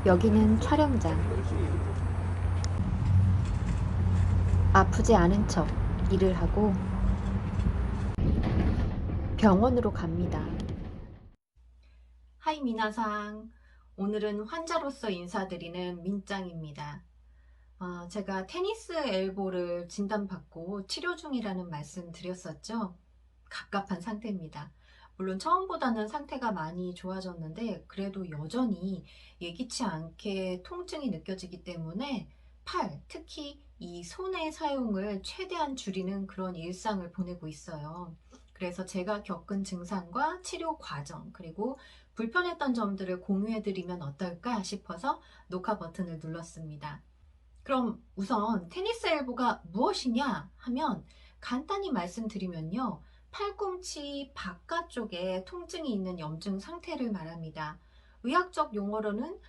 여기는 촬영장. 아프지 않은 척 일을 하고 병원으로 갑니다. 하이 미나상, 오늘은 환자로서 인사드리는 민짱입니다. 제가 테니스 엘보를 진단받고 치료 중이라는 말씀 드렸었죠. 갑갑한 상태입니다. 물론 처음보다는 상태가 많이 좋아졌는데 그래도 여전히 예기치 않게 통증이 느껴지기 때문에 팔, 특히 이 손의 사용을 최대한 줄이는 그런 일상을 보내고 있어요. 그래서 제가 겪은 증상과 치료 과정, 그리고 불편했던 점들을 공유해 드리면 어떨까 싶어서 녹화 버튼을 눌렀습니다. 그럼 우선 테니스 엘보가 무엇이냐 하면 간단히 말씀드리면요. 팔꿈치 바깥쪽에 통증이 있는 염증 상태를 말합니다. 의학적 용어로는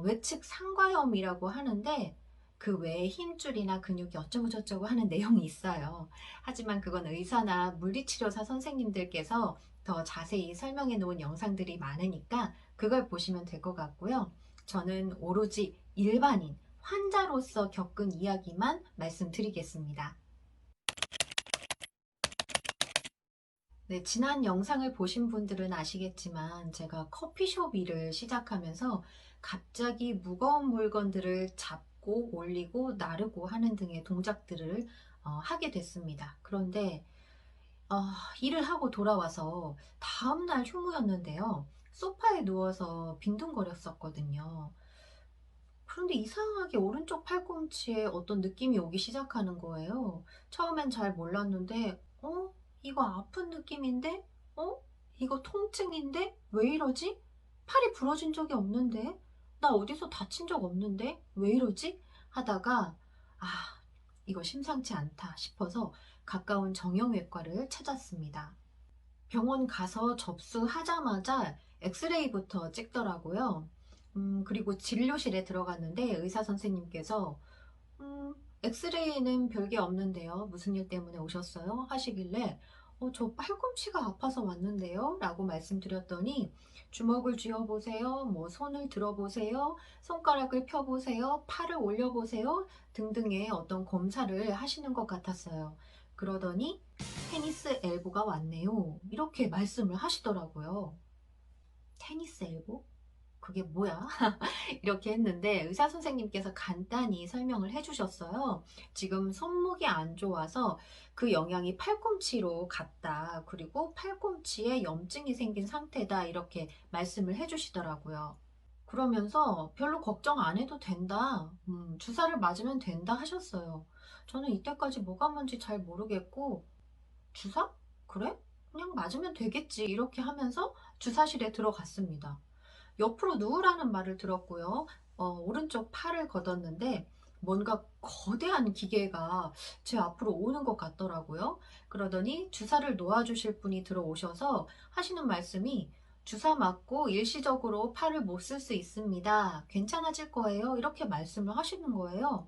외측 상과염이라고 하는데 그 외에 힘줄이나 근육이 어쩌고 저쩌고 하는 내용이 있어요. 하지만 그건 의사나 물리치료사 선생님들께서 더 자세히 설명해 놓은 영상들이 많으니까 그걸 보시면 될 것 같고요. 저는 오로지 일반인, 환자로서 겪은 이야기만 말씀드리겠습니다. 네, 지난 영상을 보신 분들은 아시겠지만 제가 커피숍 일을 시작하면서 갑자기 무거운 물건들을 잡고 올리고 나르고 하는 등의 동작들을 하게 됐습니다. 그런데 어, 일을 하고 돌아와서 다음날 휴무였는데요. 소파에 누워서 빈둥거렸었거든요. 그런데 이상하게 오른쪽 팔꿈치에 어떤 느낌이 오기 시작하는 거예요. 처음엔 잘 몰랐는데, 이거 아픈 느낌인데? 어? 이거 통증인데? 왜 이러지? 팔이 부러진 적이 없는데? 나 어디서 다친 적 없는데? 왜 이러지? 하다가, 아, 이거 심상치 않다 싶어서 가까운 정형외과를 찾았습니다. 병원 가서 접수하자마자 엑스레이부터 찍더라고요. 그리고 진료실에 들어갔는데 의사 선생님께서 엑스레이는 별게 없는데요. 무슨 일 때문에 오셨어요? 하시길래 저 팔꿈치가 아파서 왔는데요. 라고 말씀드렸더니 주먹을 쥐어보세요. 뭐 손을 들어보세요. 손가락을 펴보세요. 팔을 올려보세요. 등등의 어떤 검사를 하시는 것 같았어요. 그러더니 테니스 엘보가 왔네요. 이렇게 말씀을 하시더라고요. 테니스 엘보? 그게 뭐야? 이렇게 했는데 의사 선생님께서 간단히 설명을 해주셨어요. 지금 손목이 안 좋아서 그 영향이 팔꿈치로 갔다. 그리고 팔꿈치에 염증이 생긴 상태다. 이렇게 말씀을 해주시더라고요. 그러면서 별로 걱정 안 해도 된다. 주사를 맞으면 된다 하셨어요. 저는 이때까지 뭐가 뭔지 잘 모르겠고 주사? 그래? 그냥 맞으면 되겠지. 이렇게 하면서 주사실에 들어갔습니다. 옆으로 누우라는 말을 들었고요. 오른쪽 팔을 걷었는데 뭔가 거대한 기계가 제 앞으로 오는 것 같더라고요. 그러더니 주사를 놓아주실 분이 들어오셔서 하시는 말씀이 주사 맞고 일시적으로 팔을 못 쓸 수 있습니다. 괜찮아질 거예요. 이렇게 말씀을 하시는 거예요.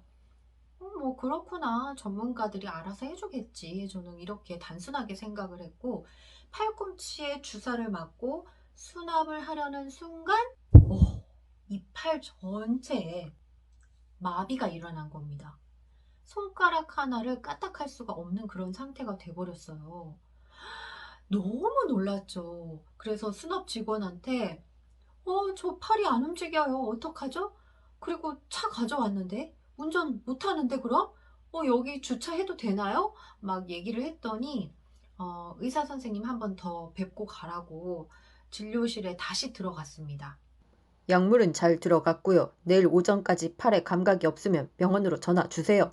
뭐 그렇구나. 전문가들이 알아서 해주겠지. 저는 이렇게 단순하게 생각을 했고 팔꿈치에 주사를 맞고 수납을 하려는 순간 이 팔 전체에 마비가 일어난 겁니다. 손가락 하나를 까딱할 수가 없는 그런 상태가 돼버렸어요. 너무 놀랐죠. 그래서 수납 직원한테 저 팔이 안 움직여요. 어떡하죠? 그리고 차 가져왔는데 운전 못하는데 그럼? 여기 주차해도 되나요? 막 얘기를 했더니 의사 선생님 한 번 더 뵙고 가라고 진료실에 다시 들어갔습니다. 약물은 잘 들어갔고요. 내일 오전까지 팔에 감각이 없으면 병원으로 전화 주세요.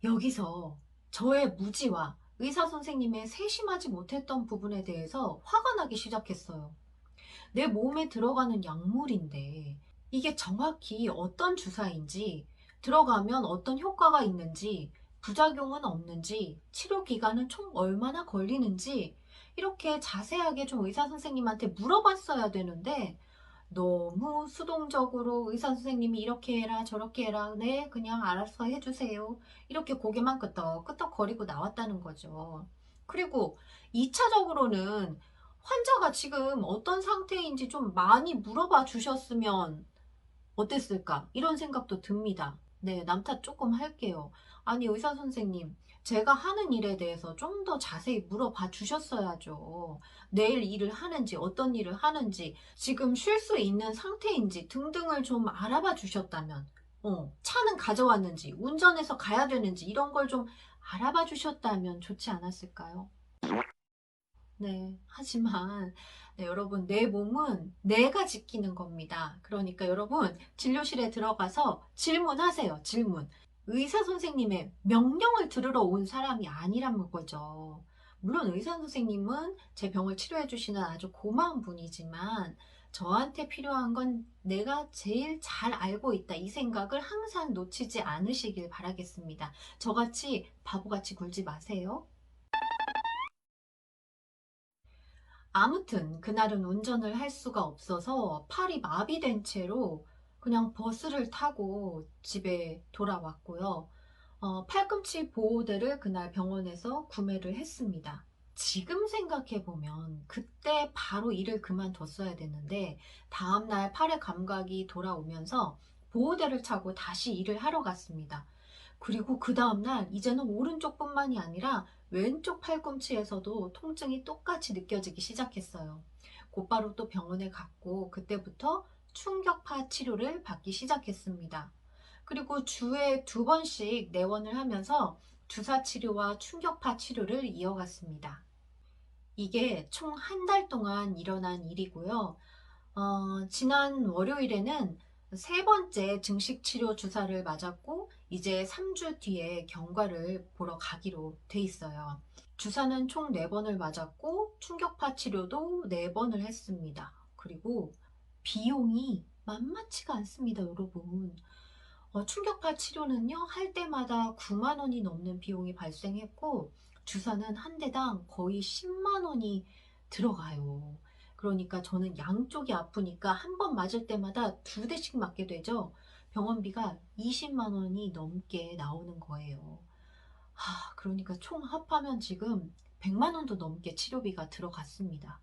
여기서 저의 무지와 의사 선생님의 세심하지 못했던 부분에 대해서 화가 나기 시작했어요. 내 몸에 들어가는 약물인데 이게 정확히 어떤 주사인지, 들어가면 어떤 효과가 있는지, 부작용은 없는지, 치료 기간은 총 얼마나 걸리는지 이렇게 자세하게 좀 의사 선생님한테 물어봤어야 되는데 너무 수동적으로 의사 선생님이 이렇게 해라 저렇게 해라 네 그냥 알아서 해주세요 이렇게 고개만 끄덕끄덕거리고 나왔다는 거죠. 그리고 2차적으로는 환자가 지금 어떤 상태인지 좀 많이 물어봐 주셨으면 어땠을까? 이런 생각도 듭니다. 네, 남 탓 조금 할게요. 아니, 의사 선생님, 제가 하는 일에 대해서 좀 더 자세히 물어봐 주셨어야죠. 내일 일을 하는지, 어떤 일을 하는지, 지금 쉴 수 있는 상태인지 등등을 좀 알아봐 주셨다면, 차는 가져왔는지, 운전해서 가야 되는지, 이런 걸 좀 알아봐 주셨다면 좋지 않았을까요? 네, 하지만 네, 여러분 내 몸은 내가 지키는 겁니다. 그러니까 여러분 진료실에 들어가서 질문하세요. 질문. 의사 선생님의 명령을 들으러 온 사람이 아니란 거죠. 물론 의사 선생님은 제 병을 치료해 주시는 아주 고마운 분이지만 저한테 필요한 건 내가 제일 잘 알고 있다. 이 생각을 항상 놓치지 않으시길 바라겠습니다. 저같이 바보같이 굴지 마세요. 아무튼 그날은 운전을 할 수가 없어서 팔이 마비된 채로 그냥 버스를 타고 집에 돌아왔고요. 팔꿈치 보호대를 그날 병원에서 구매를 했습니다. 지금 생각해보면 그때 바로 일을 그만뒀어야 되는데 다음날 팔의 감각이 돌아오면서 보호대를 차고 다시 일을 하러 갔습니다. 그리고 그 다음날 이제는 오른쪽뿐만이 아니라 왼쪽 팔꿈치에서도 통증이 똑같이 느껴지기 시작했어요. 곧바로 또 병원에 갔고 그때부터 충격파 치료를 받기 시작했습니다. 그리고 주에 2번씩 내원을 하면서 주사 치료와 충격파 치료를 이어갔습니다. 이게 총 한 달 동안 일어난 일이고요. 지난 월요일에는 세 번째 증식 치료 주사를 맞았고 이제 3주 뒤에 경과를 보러 가기로 돼 있어요. 주사는 총 4번을 맞았고 충격파 치료도 4번을 했습니다. 그리고 비용이 만만치가 않습니다, 여러분. 충격파 치료는요, 할 때마다 9만 원이 넘는 비용이 발생했고 주사는 한 대당 거의 10만 원이 들어가요. 그러니까 저는 양쪽이 아프니까 한 번 맞을 때마다 2대씩 맞게 되죠. 병원비가 20만 원이 넘게 나오는 거예요. 그러니까 총 합하면 지금 100만 원도 넘게 치료비가 들어갔습니다.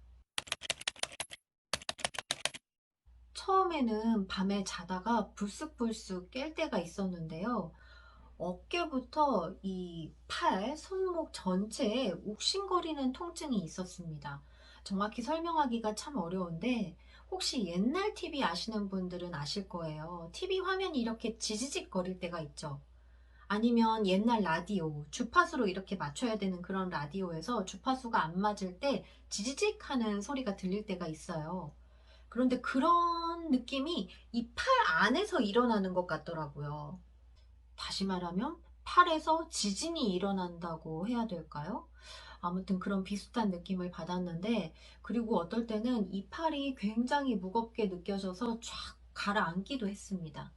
처음에는 밤에 자다가 불쑥불쑥 깰 때가 있었는데요. 어깨부터 이 팔, 손목 전체에 욱신거리는 통증이 있었습니다. 정확히 설명하기가 참 어려운데 혹시 옛날 TV 아시는 분들은 아실 거예요. TV 화면이 이렇게 지지직 거릴 때가 있죠. 아니면 옛날 라디오, 주파수로 이렇게 맞춰야 되는 그런 라디오에서 주파수가 안 맞을 때 지지직 하는 소리가 들릴 때가 있어요. 그런데 그런 느낌이 이 팔 안에서 일어나는 것 같더라고요. 다시 말하면 팔에서 지진이 일어난다고 해야 될까요? 아무튼 그런 비슷한 느낌을 받았는데, 그리고 어떨 때는 이 팔이 굉장히 무겁게 느껴져서 쫙 가라앉기도 했습니다.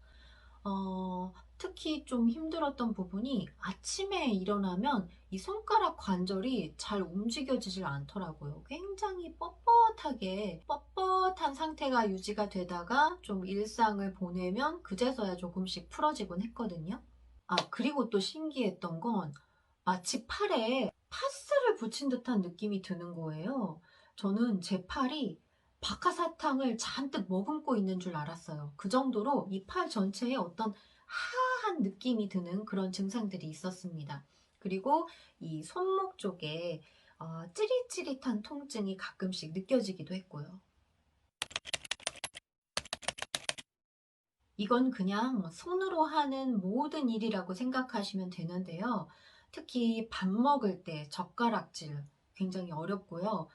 특히 좀 힘들었던 부분이 아침에 일어나면 이 손가락 관절이 잘 움직여지질 않더라고요. 굉장히 뻣뻣한 상태가 유지가 되다가 좀 일상을 보내면 그제서야 조금씩 풀어지곤 했거든요. 그리고 또 신기했던 건 마치 팔에 파스를 붙인 듯한 느낌이 드는 거예요. 저는 제 팔이 박하사탕을 잔뜩 머금고 있는 줄 알았어요. 그 정도로 이 팔 전체에 어떤 하한 느낌이 드는 그런 증상들이 있었습니다. 그리고 이 손목 쪽에 찌릿찌릿한 통증이 가끔씩 느껴지기도 했고요. 이건 그냥 손으로 하는 모든 일이라고 생각하시면 되는데요. 특히 밥 먹을 때 젓가락질 굉장히 어렵고요.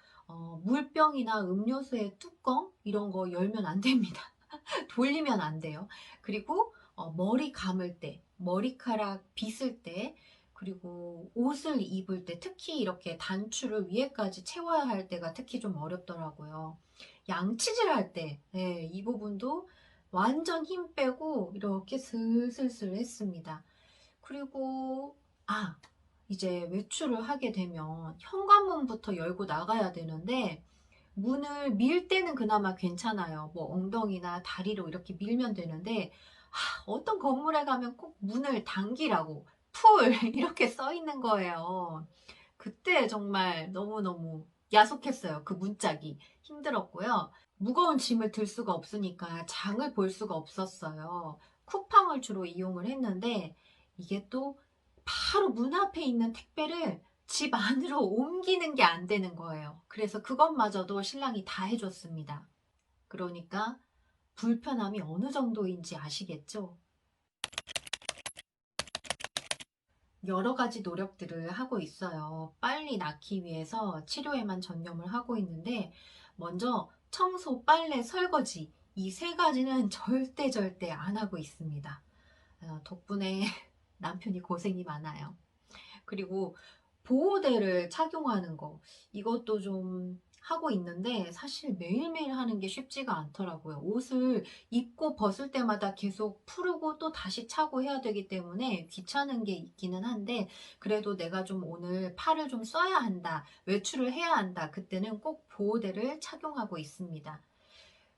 물병이나 음료수의 뚜껑 이런 거 열면 안 됩니다. 돌리면 안 돼요. 그리고 머리 감을 때, 머리카락 빗을 때, 그리고 옷을 입을 때 특히 이렇게 단추를 위에까지 채워야 할 때가 특히 좀 어렵더라고요. 양치질 할 때, 네, 이 부분도 완전 힘 빼고 이렇게 슬슬슬 했습니다. 그리고 이제 외출을 하게 되면 현관문부터 열고 나가야 되는데 문을 밀 때는 그나마 괜찮아요. 뭐 엉덩이나 다리로 이렇게 밀면 되는데 어떤 건물에 가면 꼭 문을 당기라고 풀 이렇게 써 있는 거예요. 그때 정말 너무너무 야속했어요. 그 문짝이 힘들었고요. 무거운 짐을 들 수가 없으니까 장을 볼 수가 없었어요. 쿠팡을 주로 이용을 했는데 이게 또 바로 문 앞에 있는 택배를 집 안으로 옮기는 게 안 되는 거예요. 그래서 그것마저도 신랑이 다 해줬습니다. 그러니까 불편함이 어느 정도인지 아시겠죠? 여러 가지 노력들을 하고 있어요. 빨리 낫기 위해서 치료에만 전념을 하고 있는데, 먼저 청소, 빨래, 설거지, 이 세 가지는 절대 안 하고 있습니다. 덕분에 남편이 고생이 많아요. 그리고 보호대를 착용하는 거, 이것도 좀 하고 있는데 사실 매일매일 하는 게 쉽지가 않더라고요. 옷을 입고 벗을 때마다 계속 풀고 또 다시 차고 해야 되기 때문에 귀찮은 게 있기는 한데, 그래도 내가 좀 오늘 팔을 좀 써야 한다, 외출을 해야 한다, 그때는 꼭 보호대를 착용하고 있습니다.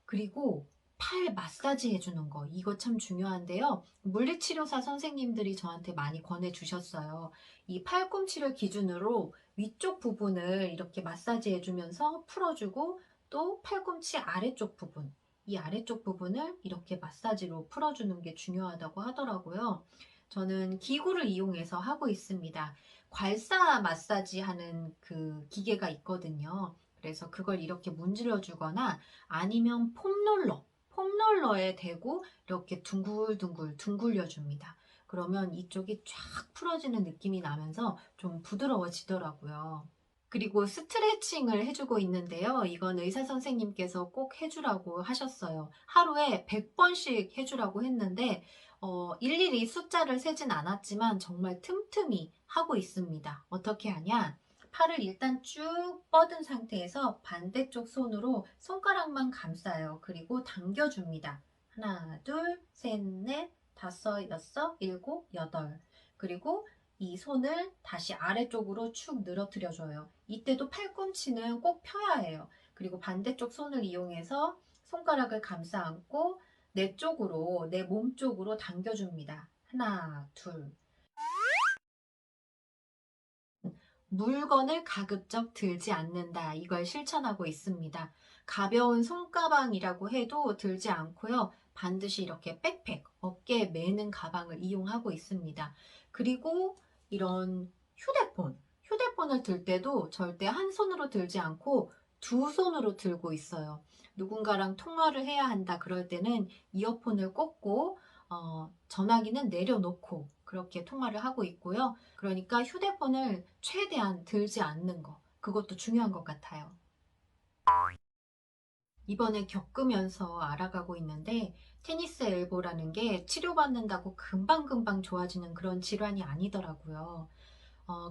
그리고 팔 마사지 해주는 거, 이거 참 중요한데요. 물리치료사 선생님들이 저한테 많이 권해주셨어요. 이 팔꿈치를 기준으로 위쪽 부분을 이렇게 마사지 해주면서 풀어주고, 또 팔꿈치 아래쪽 부분, 이 아래쪽 부분을 이렇게 마사지로 풀어주는 게 중요하다고 하더라고요. 저는 기구를 이용해서 하고 있습니다. 괄사 마사지 하는 그 기계가 있거든요. 그래서 그걸 이렇게 문질러 주거나, 아니면 폼롤러에 대고 이렇게 둥글둥글 둥글려 줍니다. 그러면 이쪽이 쫙 풀어지는 느낌이 나면서 좀 부드러워지더라고요. 그리고 스트레칭을 해주고 있는데요. 이건 의사 선생님께서 꼭 해주라고 하셨어요. 하루에 100번씩 해주라고 했는데, 일일이 숫자를 세진 않았지만 정말 틈틈이 하고 있습니다. 어떻게 하냐? 팔을 일단 쭉 뻗은 상태에서 반대쪽 손으로 손가락만 감싸요. 그리고 당겨줍니다. 하나, 둘, 셋, 넷, 다섯, 여섯, 일곱, 여덟. 그리고 이 손을 다시 아래쪽으로 축 늘어뜨려줘요. 이때도 팔꿈치는 꼭 펴야 해요. 그리고 반대쪽 손을 이용해서 손가락을 감싸 안고 내 쪽으로, 내 몸 쪽으로 당겨줍니다. 하나, 둘. 물건을 가급적 들지 않는다. 이걸 실천하고 있습니다. 가벼운 손가방이라고 해도 들지 않고요. 반드시 이렇게 백팩, 어깨에 매는 가방을 이용하고 있습니다. 그리고 이런 휴대폰을 들 때도 절대 한 손으로 들지 않고 두 손으로 들고 있어요. 누군가랑 통화를 해야 한다 그럴 때는 이어폰을 꽂고, 전화기는 내려놓고 그렇게 통화를 하고 있고요. 그러니까 휴대폰을 최대한 들지 않는 거, 그것도 중요한 것 같아요. 이번에 겪으면서 알아가고 있는데, 테니스 엘보라는 게 치료받는다고 금방금방 좋아지는 그런 질환이 아니더라고요.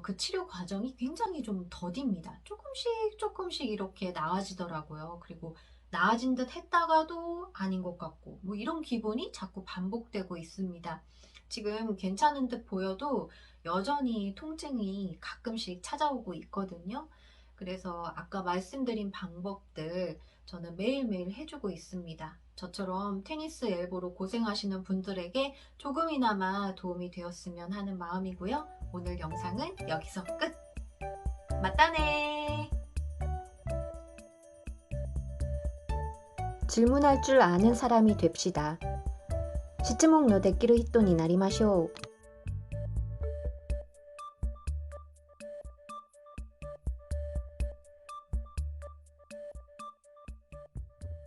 그 치료 과정이 굉장히 좀 더딥니다. 조금씩 이렇게 나아지더라고요. 그리고 나아진 듯 했다가도 아닌 것 같고, 뭐 이런 기분이 자꾸 반복되고 있습니다. 지금 괜찮은 듯 보여도 여전히 통증이 가끔씩 찾아오고 있거든요. 그래서 아까 말씀드린 방법들 저는 매일매일 해주고 있습니다. 저처럼 테니스 엘보로 고생하시는 분들에게 조금이나마 도움이 되었으면 하는 마음이고요. 오늘 영상은 여기서 끝! 맞다네! 질문할 줄 아는 사람이 됩시다. 質問のできる人になりましょう。